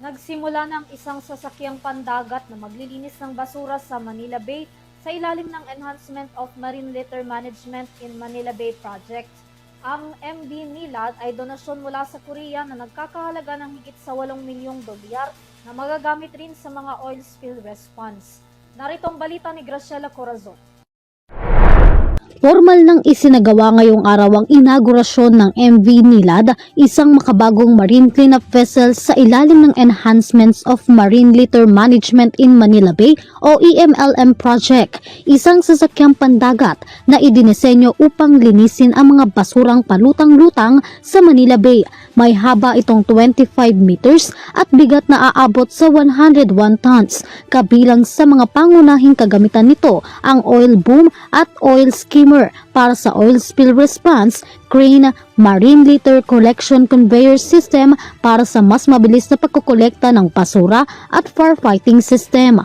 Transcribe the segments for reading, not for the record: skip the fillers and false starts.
Nagsimula ng isang sasakyang pandagat na maglilinis ng basura sa Manila Bay sa ilalim ng Enhancement of Marine Litter Management in Manila Bay Project. Ang MV Nilad ay donasyon mula sa Korea na nagkakahalaga ng higit sa 8 milyong dolyar na magagamit rin sa mga oil spill response. Narito ang balita ni Graciela Corazon. Formal nang isinagawa ngayong araw ang inaugurasyon ng MV Nilad, isang makabagong marine cleanup vessel sa ilalim ng Enhancements of Marine Litter Management in Manila Bay o EMLM project, isang sasakyang pandagat na idinisenyo upang linisin ang mga basurang palutang-lutang sa Manila Bay. May haba itong 25 meters at bigat na aabot sa 101 tons. Kabilang sa mga pangunahing kagamitan nito ang oil boom at oil skimmer para sa oil spill response, crane, marine litter collection conveyor system para sa mas mabilis na pagkokolekta ng basura at firefighting system.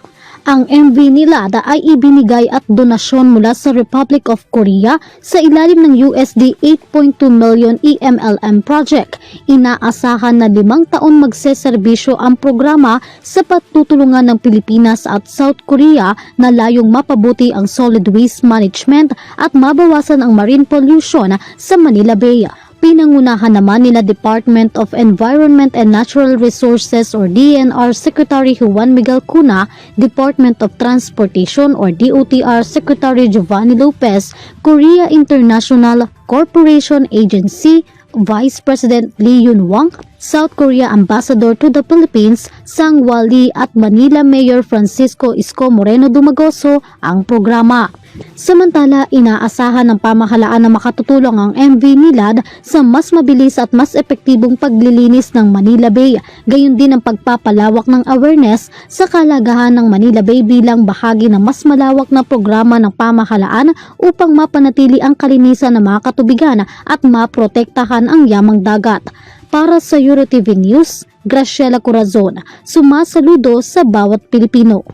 Ang MV Nilad ay ibinigay at donasyon mula sa Republic of Korea sa ilalim ng USD 8.2 million EMLM project. Inaasahan na 5 taon magseserbisyo ang programa sa pagtutulungan ng Pilipinas at South Korea na layong mapabuti ang solid waste management at mabawasan ang marine pollution sa Manila Bay. Pinangunahan naman nila Department of Environment and Natural Resources or DENR Secretary Juan Miguel Cuna, Department of Transportation or DOTR Secretary Giovanni Lopez, Korea International Corporation Agency, Vice President Lee Yun-wang, South Korea Ambassador to the Philippines, Sang Wali at Manila Mayor Francisco Isko Moreno Dumagoso ang programa. Samantala, inaasahan ng pamahalaan na makatutulong ang MV Nilad sa mas mabilis at mas epektibong paglilinis ng Manila Bay, gayon din ang pagpapalawak ng awareness sa kalagahan ng Manila Bay bilang bahagi ng mas malawak na programa ng pamahalaan upang mapanatili ang kalinisan ng mga katubigan at maprotektahan ang yamang dagat. Para sa EuroTV News, Graciela Corazon, sumasaludo sa bawat Pilipino.